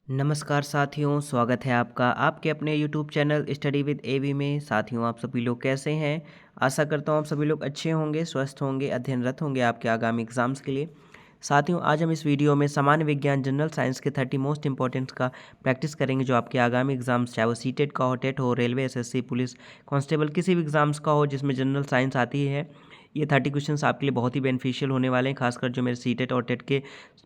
नमस्कार साथियों, स्वागत है आपका आपके अपने यूट्यूब चैनल स्टडी विद एवी में। साथियों, आप सभी लोग कैसे हैं? आशा करता हूँ आप सभी लोग अच्छे होंगे, स्वस्थ होंगे, अध्ययनरत होंगे आपके आगामी एग्जाम्स के लिए। साथियों, आज हम इस वीडियो में सामान्य विज्ञान जनरल साइंस के 30 मोस्ट इंपॉर्टेंट का प्रैक्टिस करेंगे, जो आपके आगामी एग्जाम्स, चाहे वो सीटेट का हो, टेट हो, रेलवे, एसएससी, पुलिस कांस्टेबल, किसी भी एग्जाम्स का हो जिसमें जनरल साइंस आती है। ये 30 क्वेश्चंस आपके लिए बहुत ही बेनिफिशियल होने वाले हैं, खासकर जो मेरे सीटेट और टेट के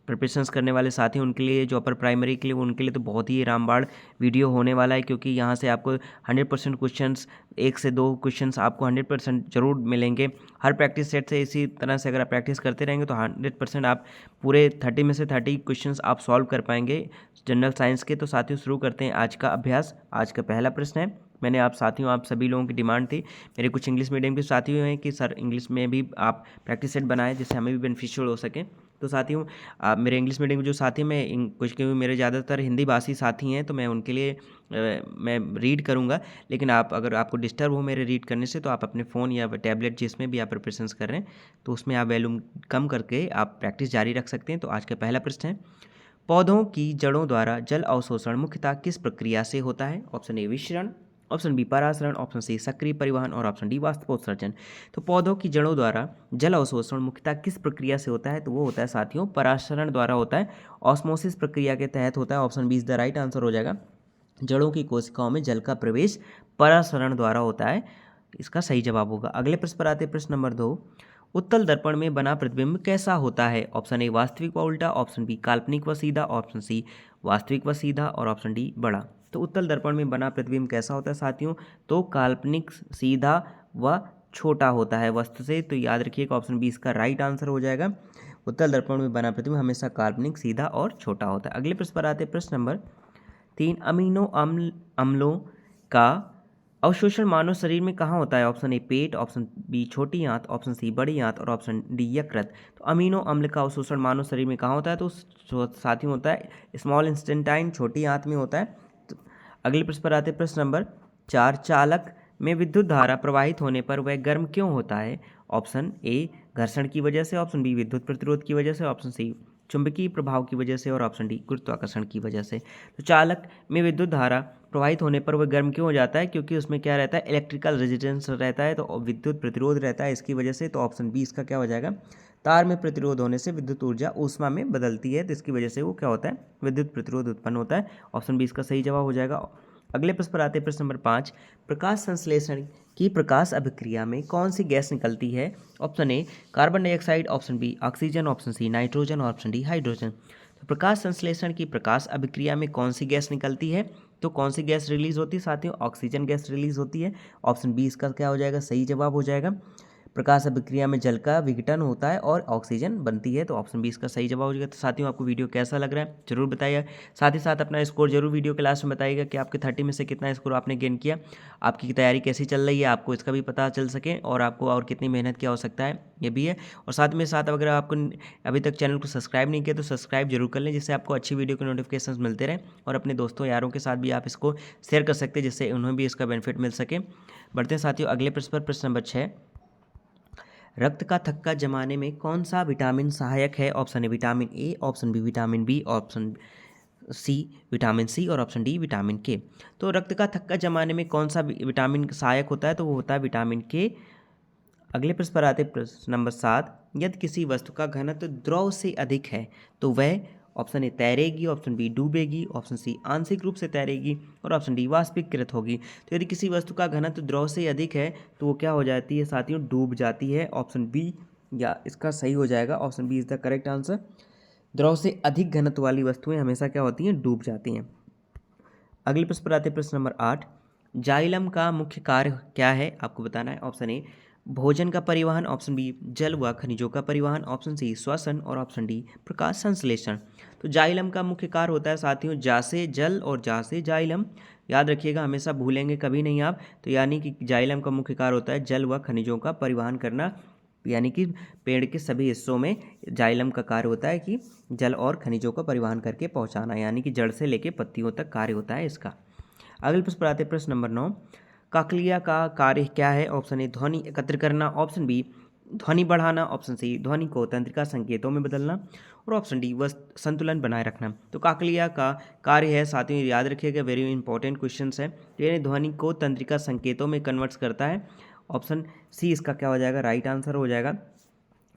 प्रिपरेशंस करने वाले साथी हैं उनके लिए, जो अपर प्राइमरी के लिए, उनके लिए तो बहुत ही रामबाण वीडियो होने वाला है, क्योंकि यहाँ से आपको 100% क्वेश्चंस, 1 से 2 क्वेश्चंस आपको 100% जरूर मिलेंगे। हर प्रैक्टिस सेट से इसी तरह से अगर आप प्रैक्टिस करते रहेंगे तो 100% आप पूरे 30 में से 30 क्वेश्चंस आप सॉल्व कर पाएंगे जनरल साइंस के। तो साथियों, शुरू करते हैं आज का अभ्यास। आज का पहला प्रश्न है, मैंने आप साथियों, आप सभी लोगों की डिमांड थी, मेरे कुछ इंग्लिश मीडियम के साथियों हैं कि सर इंग्लिश में भी आप प्रैक्टिस सेट बनाएं जिससे हमें भी बेनिफिशियल हो सके। तो साथियों, मेरे इंग्लिश मीडियम के जो साथी, मैं कुछ क्योंकि मेरे ज़्यादातर हिंदी भाषी साथी हैं तो मैं उनके लिए मैं रीड करूंगा, लेकिन आप अगर आपको डिस्टर्ब हो मेरे रीड करने से तो आप अपने फ़ोन या टैबलेट जिसमें भी आप प्रिपरेशंस कर रहे हैं तो उसमें आप वॉल्यूम कम करके आप प्रैक्टिस जारी रख सकते हैं। तो आज का पहला प्रश्न है, पौधों की जड़ों द्वारा जल अवशोषण मुख्यतः किस प्रक्रिया से होता है? ऑप्शन ए विसरण, ऑप्शन बी परासरण, ऑप्शन सी सक्रिय परिवहन और ऑप्शन डी वाष्पोत्सर्जन। तो पौधों की जड़ों द्वारा जल अवशोषण मुख्यतः किस प्रक्रिया से होता है? तो वो होता है साथियों परासरण द्वारा होता है, ऑस्मोसिस प्रक्रिया के तहत होता है। Option B is the right answer हो जाएगा। जड़ों की कोशिकाओं में जल का प्रवेश परासरण द्वारा होता है, इसका सही जवाब होगा। अगले प्रश्न पर आते हैं, प्रश्न नंबर 2, उत्तल दर्पण में बना प्रतिबिंब कैसा होता है? ऑप्शन ए वास्तविक व उल्टा, ऑप्शन बी काल्पनिक व सीधा, ऑप्शन सी वास्तविक व सीधा और ऑप्शन डी बड़ा। तो उत्तल दर्पण में बना प्रतिबिंब कैसा होता है साथियों? तो काल्पनिक, सीधा व छोटा होता है वस्तु से। तो याद रखिएगा ऑप्शन बी इसका राइट आंसर हो जाएगा। उत्तल दर्पण में बना प्रतिबिंब हमेशा काल्पनिक, सीधा और छोटा होता है। अगले प्रश्न पर आते हैं, प्रश्न नंबर 3, अम्लों का अवशोषण मानव शरीर में कहाँ होता है? ऑप्शन ए पेट, ऑप्शन बी छोटी आंत, ऑप्शन सी बड़ी आंत और ऑप्शन डी यकृत। तो अमीनो अम्ल का अवशोषण मानव शरीर में कहाँ होता है? तो साथियों होता है स्मॉल इंस्टेंटाइन, छोटी आंत में होता है। तो अगले प्रश्न पर आते हैं, प्रश्न नंबर 4, चालक में विद्युत धारा प्रवाहित होने पर वह गर्म क्यों होता है? ऑप्शन ए घर्षण की वजह से, ऑप्शन बी विद्युत प्रतिरोध की वजह से, ऑप्शन सी चुंबकीय प्रभाव की वजह से और ऑप्शन डी गुरुत्वाकर्षण की वजह से। तो चालक में विद्युत धारा प्रवाहित होने पर वह गर्म क्यों हो जाता है? क्योंकि उसमें क्या रहता है? इलेक्ट्रिकल रेजिस्टेंस रहता है, तो विद्युत प्रतिरोध रहता है इसकी वजह से। तो ऑप्शन बी इसका क्या हो जाएगा? तार में प्रतिरोध होने से विद्युत ऊर्जा ऊष्मा में बदलती है, तो इसकी वजह से वो क्या होता है? विद्युत प्रतिरोध उत्पन्न होता है। ऑप्शन बी इसका सही जवाब हो जाएगा। अगले प्रश्न पर आते हैं, प्रश्न नंबर 5, प्रकाश संश्लेषण की प्रकाश अभिक्रिया में कौन सी गैस निकलती है? Option A carbon dioxide, option B oxygen, option C nitrogen और ऑप्शन डी हाइड्रोजन। तो प्रकाश संश्लेषण की प्रकाश अभिक्रिया में कौन सी गैस निकलती है? तो कौन सी गैस रिलीज होती है साथियों? ऑक्सीजन गैस रिलीज होती है। ऑप्शन बी इसका क्या हो जाएगा? सही जवाब हो जाएगा। प्रकाश अभिक्रिया में जल का विघटन होता है और ऑक्सीजन बनती है, तो ऑप्शन बी इसका सही जवाब हो जाएगा। तो साथियों, आपको वीडियो कैसा लग रहा है जरूर बताइए। साथ ही साथ अपना स्कोर जरूर वीडियो के लास्ट में बताइएगा कि आपके 30 में से कितना स्कोर आपने गेन किया, आपकी तैयारी कैसी चल रही है, आपको इसका भी पता चल सके और आपको और कितनी मेहनत की आवश्यकता है ये भी है। और साथ में साथ अगर आपको अभी तक चैनल को सब्सक्राइब नहीं किया तो सब्सक्राइब जरूर कर लें, जिससे आपको अच्छी वीडियो के नोटिफिकेशन मिलते रहें। और अपने दोस्तों यारों के साथ भी आप इसको शेयर कर सकते हैं, जिससे उन्हें भी इसका बेनिफिट मिल सके। बढ़ते हैं साथियों अगले प्रश्न पर, प्रश्न नंबर 6, रक्त का थक्का जमाने में कौन सा विटामिन सहायक है? Option A vitamin A, option B vitamin B, option C vitamin C और ऑप्शन डी विटामिन के। तो रक्त का थक्का जमाने में कौन सा विटामिन सहायक होता है? तो वो होता है विटामिन के। अगले प्रश्न पर आते प्रश्न नंबर 7, यदि किसी वस्तु का घनत्व द्रव से अधिक है तो वह ऑप्शन ए तैरेगी, ऑप्शन बी डूबेगी, ऑप्शन सी आंशिक रूप से तैरेगी और ऑप्शन डी वाष्पीकृत होगी। तो यदि किसी वस्तु का घनत्व द्रव से अधिक है तो वो क्या हो जाती है साथियों? डूब जाती है। ऑप्शन बी या इसका सही हो जाएगा, option B is the correct answer. द्रव से अधिक घनत्व वाली वस्तुएं हमेशा क्या होती हैं? डूब जाती हैं। अगले प्रश्न पर आते प्रश्न नंबर 8, जाइलम का मुख्य कार्य क्या है? आपको बताना है। ऑप्शन ए भोजन का परिवहन, ऑप्शन बी जल व खनिजों का परिवहन, ऑप्शन सी श्वसन और ऑप्शन डी प्रकाश संश्लेषण। तो जाइलम का मुख्य कार्य होता है साथियों जा से जल और जा से जाइलम। याद रखिएगा, हमेशा भूलेंगे कभी नहीं आप। तो यानी कि जाइलम का मुख्य कार्य होता है जल व खनिजों का परिवहन करना, यानी कि पेड़ के सभी हिस्सों में जाइलम का कार्य होता है कि जल और खनिजों का परिवहन करके पहुंचाना, यानी कि जड़ से लेकर पत्तियों तक कार्य होता है इसका। अगले प्रश्न पर आते हैं, प्रश्न नंबर 9, काकलिया का कार्य क्या है? ऑप्शन ए ध्वनि एकत्र करना, ऑप्शन बी ध्वनि बढ़ाना, ऑप्शन सी ध्वनि को तंत्रिका संकेतों में बदलना, और ऑप्शन डी वह संतुलन बनाए रखना। तो काकलिया का कार्य है, साथियों याद रखिएगा, वेरी इंपॉर्टेंट क्वेश्चन है। ये ध्वनि को तंत्रिका संकेतों में कन्वर्ट करता है। ऑप्शन सी इसका क्या हो जाएगा, राइट आंसर हो जाएगा।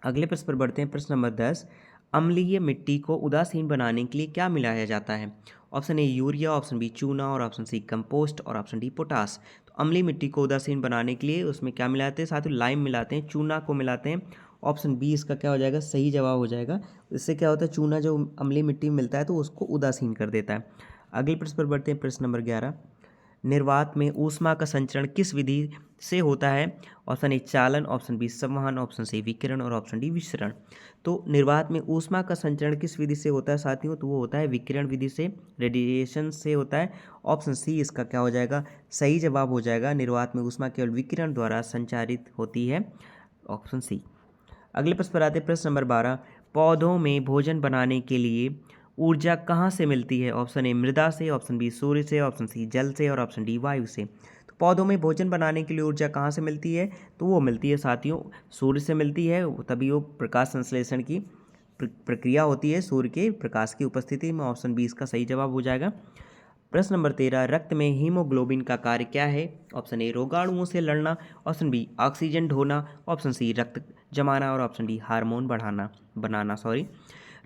अगले प्रश्न पर बढ़ते हैं। प्रश्न नंबर 10, अम्लीय मिट्टी को उदासीन बनाने के लिए क्या मिलाया जाता है? Option A urea, option B चूना, और ऑप्शन सी कंपोस्ट, और ऑप्शन डी पोटास। तो अम्लीय मिट्टी को उदासीन बनाने के लिए उसमें क्या मिलाते हैं साथियों, लाइम मिलाते हैं, चूना को मिलाते हैं। ऑप्शन बी इसका क्या हो जाएगा, सही जवाब हो जाएगा। इससे क्या होता है, चूना जो अम्लीय मिट्टी में मिलता है तो उसको उदासीन कर देता है। अगले प्रश्न पर बढ़ते हैं। प्रश्न नंबर 11, निर्वात में ऊष्मा का संचरण किस विधि से होता है? ऑप्शन ए चालन, ऑप्शन बी संवहन, ऑप्शन सी विकिरण, और ऑप्शन डी विसरण। तो निर्वात में ऊष्मा का संचरण किस विधि से होता है साथियों, तो वो होता है विकिरण विधि से, रेडिएशन से होता है। ऑप्शन सी इसका क्या हो जाएगा, सही जवाब हो जाएगा। निर्वात में ऊष्मा केवल विकिरण द्वारा संचारित होती है, ऑप्शन सी। अगले प्रश्न पर आते हैं। प्रश्न नंबर 12, पौधों में भोजन बनाने के लिए ऊर्जा कहाँ से मिलती है? ऑप्शन ए मृदा से, ऑप्शन बी सूर्य से, ऑप्शन सी जल से, और ऑप्शन डी वायु से। तो पौधों में भोजन बनाने के लिए ऊर्जा कहाँ से मिलती है? तो वो मिलती है साथियों सूर्य से मिलती है, तभी वो प्रकाश संश्लेषण की प्रक्रिया होती है सूर्य के प्रकाश की उपस्थिति में। ऑप्शन बी इसका सही जवाब हो जाएगा। प्रश्न नंबर 13, रक्त में हीमोग्लोबिन का कार्य क्या है? ऑप्शन ए रोगाणुओं से लड़ना, ऑप्शन बी ऑक्सीजन ढोना, ऑप्शन सी रक्त जमाना, और ऑप्शन डी हार्मोन बनाना।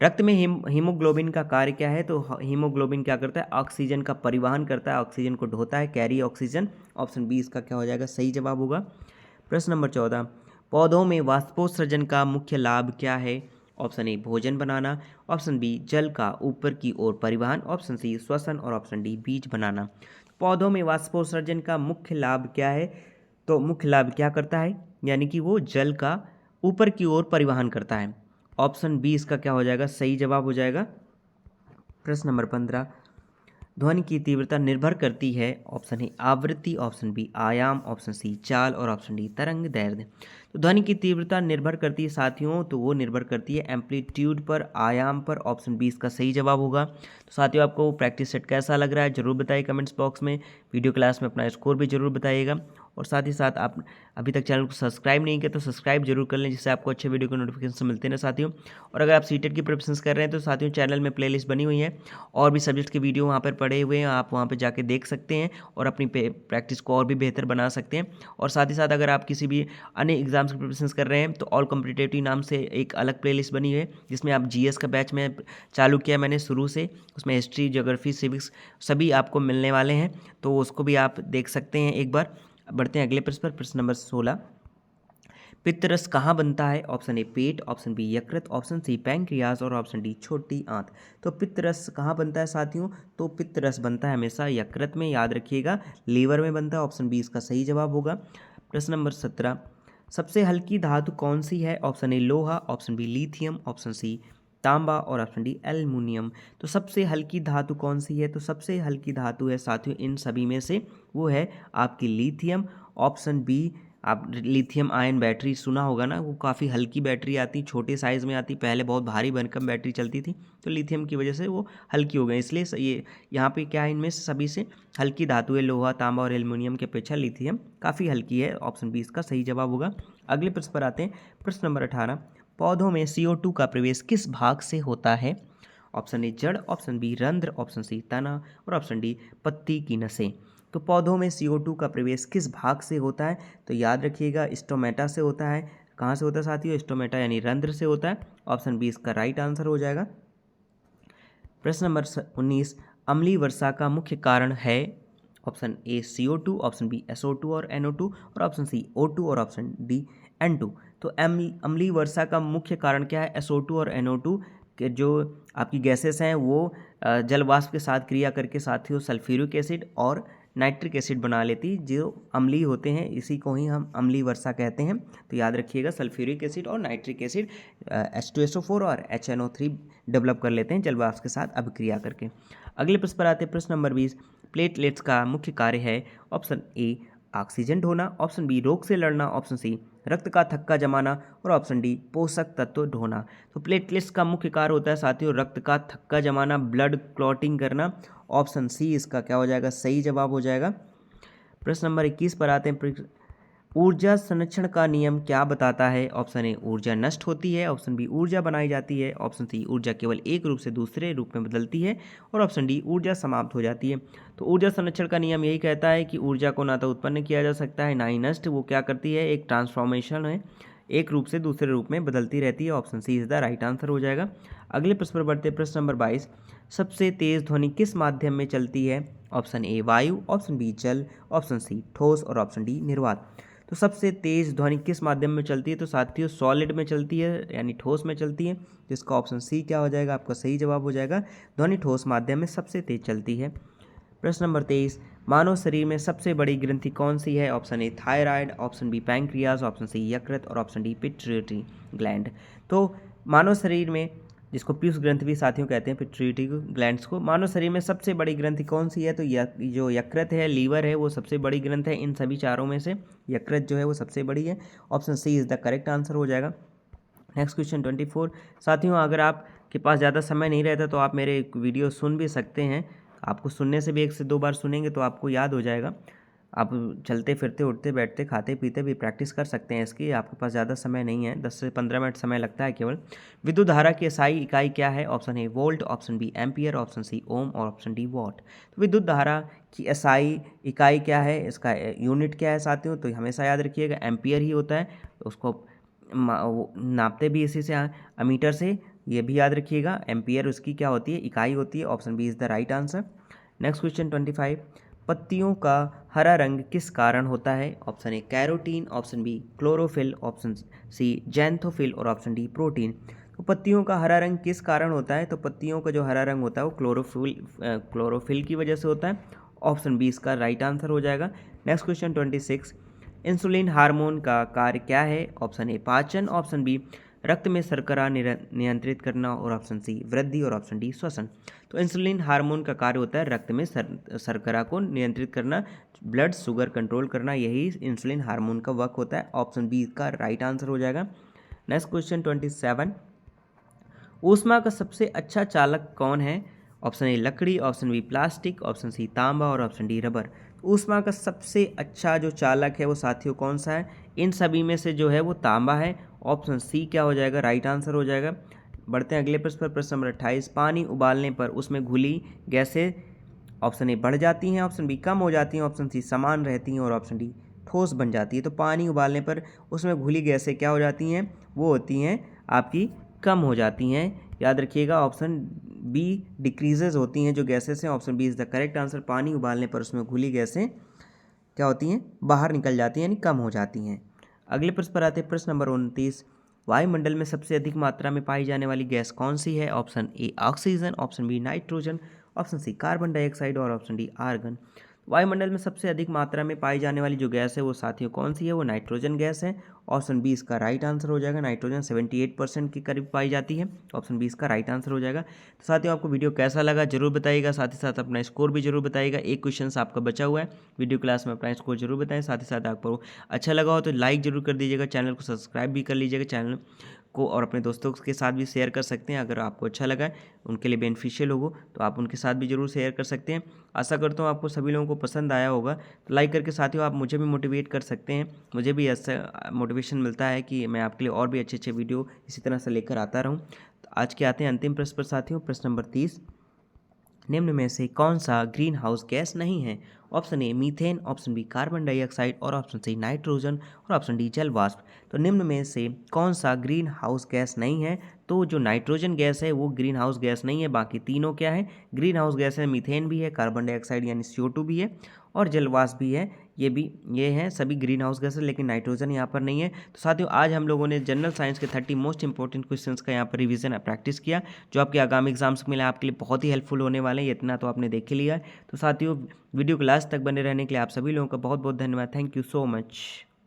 रक्त में हीमोग्लोबिन का कार्य क्या है? तो हीमोग्लोबिन क्या करता है, ऑक्सीजन का परिवहन करता है, ऑक्सीजन को ढोता है, कैरी ऑक्सीजन। ऑप्शन बी इसका क्या हो जाएगा, सही जवाब होगा। प्रश्न नंबर 14, पौधों में वाष्पोत्सर्जन का मुख्य लाभ क्या है? ऑप्शन ए भोजन बनाना, ऑप्शन बी जल का ऊपर की ओर परिवहन, ऑप्शन सी श्वसन, और ऑप्शन डी बीज बनाना। पौधों में वाष्पोत्सर्जन का मुख्य लाभ क्या है? तो मुख्य लाभ क्या करता है, यानी कि वो जल का ऊपर की ओर परिवहन करता है। ऑप्शन बी इसका क्या हो जाएगा, सही जवाब हो जाएगा। प्रश्न नंबर 15, ध्वनि की तीव्रता निर्भर करती है। ऑप्शन ए आवृत्ति, ऑप्शन बी आयाम, ऑप्शन सी चाल, और ऑप्शन डी तरंग दैर्ध्य। तो ध्वनि की तीव्रता निर्भर करती है साथियों, तो वो निर्भर करती है एम्पलीट्यूड पर, आयाम पर। ऑप्शन बी इसका सही जवाब होगा। तो साथियों आपको प्रैक्टिस सेट कैसा लग रहा है जरूर बताइए कमेंट्स बॉक्स में। वीडियो क्लास में अपना स्कोर भी जरूर बताइएगा, और साथ ही साथ आप अभी तक चैनल को सब्सक्राइब नहीं किया तो सब्सक्राइब जरूर कर लें, जिससे आपको अच्छे वीडियो के नोटिफिकेशन मिलते हैं ना साथियों। और अगर आप सीटेट की प्रिपरेशन कर रहे हैं तो साथियों चैनल में प्लेलिस्ट बनी हुई है, और भी सब्जेक्ट के वीडियो वहाँ पर पड़े हुए हैं, आप वहाँ पर जाके देख सकते हैं और अपनी प्रैक्टिस को और भी बेहतर बना सकते हैं। और साथ ही साथ अगर आप किसी भी अन्य एग्जाम्स की प्रिपरेशन कर रहे हैं तो ऑल कॉम्पिटिटिव नाम से एक अलग प्लेलिस्ट बनी है, जिसमें आप जीएस का बैच में चालू किया मैंने शुरू से, उसमें हिस्ट्री, ज्योग्राफी, सिविक्स सभी आपको मिलने वाले हैं, तो उसको भी आप देख सकते हैं एक बार। बढ़ते हैं अगले प्रश्न पर। प्रश्न नंबर 16, पित्तरस कहाँ बनता है? ऑप्शन ए पेट, ऑप्शन बी यकृत, ऑप्शन सी पैंक्रियाज, और ऑप्शन डी छोटी आंत। तो पित्तरस कहाँ बनता है साथियों? तो पित्तरस बनता है हमेशा यकृत में, याद रखिएगा, लीवर में बनता है। ऑप्शन बी इसका सही जवाब होगा। प्रश्न नंबर 17, सबसे हल्की धातु कौन सी है? ऑप्शन ए लोहा, option B lithium, option C तांबा, और ऑप्शन डी एल्युमिनियम। तो सबसे हल्की धातु कौन सी है? तो सबसे हल्की धातु है साथियों इन सभी में से वो है आपकी लिथियम। ऑप्शन बी, आप लिथियम आयन बैटरी सुना होगा ना, वो काफ़ी हल्की बैटरी आती, छोटे साइज़ में आती, पहले बहुत भारी भरकम बैटरी चलती थी, तो लिथियम की वजह से वो हल्की हो गई, इसलिए ये यहाँ पे क्या है, इनमें से सभी से हल्की धातु है लोहा, तांबा और एल्युमिनियम की अपेक्षा लिथियम काफ़ी हल्की है। ऑप्शन बी इसका सही जवाब होगा। अगले प्रश्न पर आते हैं। प्रश्न नंबर 18, पौधों में CO2 का प्रवेश किस भाग से होता है? ऑप्शन ए जड़, ऑप्शन बी रंध्र, ऑप्शन सी तना, और ऑप्शन डी पत्ती की नसें। तो पौधों में CO2 का प्रवेश किस भाग से होता है? तो याद रखिएगा स्टोमेटा से होता है। कहाँ से होता है साथियों? स्टोमेटा यानी रंध्र से होता है। ऑप्शन बी इसका राइट आंसर हो जाएगा। प्रश्न नंबर 19, अम्लीय वर्षा का मुख्य कारण है। ऑप्शन ए CO2, ऑप्शन बी SO2 और NO2, और ऑप्शन सी O2 और ऑप्शन डी N2। तो अम्लीय वर्षा का मुख्य कारण क्या है? SO2 और NO2 के जो आपकी गैसेस हैं वो जल वाष्प के साथ क्रिया करके साथियों सल्फ्यूरिक एसिड और नाइट्रिक एसिड बना लेती, जो अम्लीय होते हैं, इसी को ही हम अम्लीय वर्षा कहते हैं। तो याद रखिएगा सल्फ्यूरिक एसिड और नाइट्रिक एसिड H2SO4 और HNO3 डेवलप कर लेते हैं जल वाष्प के साथ अभिक्रिया करके। अगले प्रश्न पर आते हैं। प्रश्न नंबर 20, प्लेटलेट्स का मुख्य कार्य है। ऑप्शन ए ऑक्सीजन ढोना, ऑप्शन बी रोग से लड़ना, ऑप्शन सी रक्त का थक्का जमाना, और ऑप्शन डी पोषक तत्व ढोना। तो प्लेटलेट्स का मुख्य कार्य होता है साथियों रक्त का थक्का जमाना, ब्लड क्लॉटिंग करना। ऑप्शन सी इसका क्या हो जाएगा? सही जवाब हो जाएगा। प्रश्न नंबर 21 पर आते हैं। ऊर्जा संरक्षण का नियम क्या बताता है? ऑप्शन ए ऊर्जा नष्ट होती है, ऑप्शन बी ऊर्जा बनाई जाती है, ऑप्शन सी ऊर्जा केवल एक रूप से दूसरे रूप में बदलती है और ऑप्शन डी ऊर्जा समाप्त हो जाती है। तो ऊर्जा संरक्षण का नियम यही कहता है कि ऊर्जा को ना तो उत्पन्न किया जा सकता है ना ही नष्ट, वो क्या करती है, एक ट्रांसफॉर्मेशन है, एक रूप से दूसरे रूप में बदलती रहती है। Option C is the right answer हो जाएगा। अगले प्रश्न पर बढ़ते, प्रश्न नंबर 22, सबसे तेज ध्वनि किस माध्यम में चलती है? ऑप्शन ए वायु, ऑप्शन बी जल, ऑप्शन सी ठोस और ऑप्शन डी निर्वात। तो सबसे तेज ध्वनि किस माध्यम में चलती है? तो साथियों सॉलिड में चलती है, यानी ठोस में चलती है, जिसका ऑप्शन सी क्या हो जाएगा, आपका सही जवाब हो जाएगा। ध्वनि ठोस माध्यम में सबसे तेज चलती है। प्रश्न नंबर 23, मानव शरीर में सबसे बड़ी ग्रंथि कौन सी है? Option A thyroid, option B pancreas, option C यकृत और ऑप्शन डी पिट्यूटरी ग्लैंड। तो मानव शरीर में, जिसको पीयूष ग्रंथि भी साथियों कहते हैं, पिट्यूटरी ग्लैंड्स को, मानव शरीर में सबसे बड़ी ग्रंथि कौन सी है? तो जो यकृत है, लीवर है, वो सबसे बड़ी ग्रंथ है। इन सभी चारों में से यकृत जो है वो सबसे बड़ी है। Option C is the correct answer हो जाएगा। नेक्स्ट क्वेश्चन 24, साथियों अगर आपके पास ज़्यादा समय नहीं रहता तो आप मेरे वीडियो सुन भी सकते हैं। आपको सुनने से भी 1 से 2 बार सुनेंगे तो आपको याद हो जाएगा। आप चलते फिरते, उठते बैठते, खाते पीते भी प्रैक्टिस कर सकते हैं इसकी। आपके पास ज़्यादा समय नहीं है, 10 से 15 मिनट समय लगता है केवल। विद्युत धारा की एसआई इकाई क्या है? Option A volt, option B ampere, option C ohm और ऑप्शन डी वॉट। तो विद्युत धारा की एसआई इकाई क्या है, इसका यूनिट क्या है साथियों? तो हमेशा याद रखिएगा एम्पियर ही होता है। उसको नापते भी इसी से, अमीटर से, ये भी याद रखिएगा। एम्पियर उसकी क्या होती है, इकाई होती है। Option B is the right answer. Next question 25, पत्तियों का हरा रंग किस कारण होता है? Option A carotene, option B chlorophyll, option C xanthophyll और ऑप्शन डी प्रोटीन। तो पत्तियों का हरा रंग किस कारण होता है? तो पत्तियों का जो हरा रंग होता है वो क्लोरोफिल की वजह से होता है। ऑप्शन बी इसका राइट आंसर हो जाएगा। नेक्स्ट क्वेश्चन 26, इंसुलिन हार्मोन का कार्य क्या है? ऑप्शन ए पाचन, ऑप्शन बी रक्त में शर्करा नियंत्रित करना और ऑप्शन सी वृद्धि और ऑप्शन डी श्वसन। तो इंसुलिन हार्मोन का कार्य होता है रक्त में शर्करा को नियंत्रित करना, ब्लड शुगर कंट्रोल करना, यही इंसुलिन हार्मोन का वर्क होता है। ऑप्शन बी का राइट आंसर हो जाएगा। नेक्स्ट क्वेश्चन 27, ऊष्मा का सबसे अच्छा चालक कौन है? ऑप्शन ए लकड़ी, option B plastic, option C तांबा और ऑप्शन डी रबर। ऊष्मा का सबसे अच्छा जो चालक है वो साथियों कौन सा है? इन सभी में से जो है वो तांबा है। ऑप्शन सी क्या हो जाएगा, राइट आंसर हो जाएगा। बढ़ते हैं अगले प्रश्न पर, प्रश्न नंबर 28, पानी उबालने पर उसमें घुली गैसें ऑप्शन ए बढ़ जाती हैं, ऑप्शन बी कम हो जाती हैं, ऑप्शन सी समान रहती हैं और ऑप्शन डी ठोस बन जाती है। तो पानी उबालने पर उसमें घुली गैसें क्या हो जाती हैं? वो होती हैं आपकी कम हो जाती हैं। याद रखिएगा ऑप्शन बी डिक्रीजेज होती हैं जो गैसेस हैं। Option B is the correct answer. पानी उबालने पर उसमें घुली गैसें क्या होती हैं? बाहर निकल जाती हैं, यानी कम हो जाती हैं। अगले प्रश्न पर आते हैं, प्रश्न नंबर 29, वायुमंडल में सबसे अधिक मात्रा में पाई जाने वाली गैस कौन सी है? Option A oxygen, option B nitrogen, option C carbon dioxide और ऑप्शन डी आर्गन। वायुमंडल में सबसे अधिक मात्रा में पाई जाने वाली जो गैस है वो साथियों कौन सी है? वो नाइट्रोजन गैस है। ऑप्शन बी इसका राइट आंसर हो जाएगा। नाइट्रोजन 78% के करीब पाई जाती है। ऑप्शन बी इसका राइट आंसर हो जाएगा। तो साथियों आपको वीडियो कैसा लगा जरूर बताइएगा, साथ ही साथ अपना स्कोर भी जरूर बताइएगा। एक क्वेश्चन आपका बचा हुआ है, वीडियो क्लास में अपना स्कोर जरूर बताएं। साथ ही साथ आपको अच्छा लगा हो तो लाइक जरूर कर दीजिएगा, चैनल को सब्सक्राइब भी कर लीजिएगा चैनल को, और अपने दोस्तों के साथ भी शेयर कर सकते हैं। अगर आपको अच्छा लगा, उनके लिए बेनिफिशियल हो तो आप उनके साथ भी जरूर शेयर कर सकते हैं। आशा करता हूँ आपको सभी लोगों को पसंद आया होगा। तो लाइक करके साथियों आप मुझे भी मोटिवेट कर सकते हैं। मुझे भी ऐसा मोटिवेशन मिलता है कि मैं आपके लिए और भी अच्छे अच्छे वीडियो इसी तरह से लेकर आता रहूँ। तो आज के आते हैं अंतिम प्रश्न पर साथियों, प्रश्न नंबर 30, निम्न में से कौन सा ग्रीन हाउस गैस नहीं है? Option A methane, option B carbon dioxide और ऑप्शन सी नाइट्रोजन और ऑप्शन डी जल वाष्प। तो निम्न में से कौन सा ग्रीन हाउस गैस नहीं है? तो जो नाइट्रोजन गैस है वो ग्रीन हाउस गैस नहीं है। बाकी तीनों क्या है? ग्रीन हाउस गैस है। मीथेन भी है, कार्बन डाइऑक्साइड यानी CO2 भी है और जल वाष्प भी है। ये हैं सभी ग्रीन हाउस गैसेस, लेकिन नाइट्रोजन यहाँ पर नहीं है। तो साथियों आज हम लोगों ने जनरल साइंस के 30 मोस्ट इंपॉर्टेंट क्वेश्चंस का यहाँ पर रिवीजन प्रैक्टिस किया, जो आपके आगामी एग्जाम्स में आपके लिए बहुत ही हेल्पफुल होने वाले हैं। इतना तो आपने देख ही लिया है। तो साथियों वीडियो को लास्ट तक बने रहने के लिए आप सभी लोगों का बहुत बहुत धन्यवाद। Thank you so much.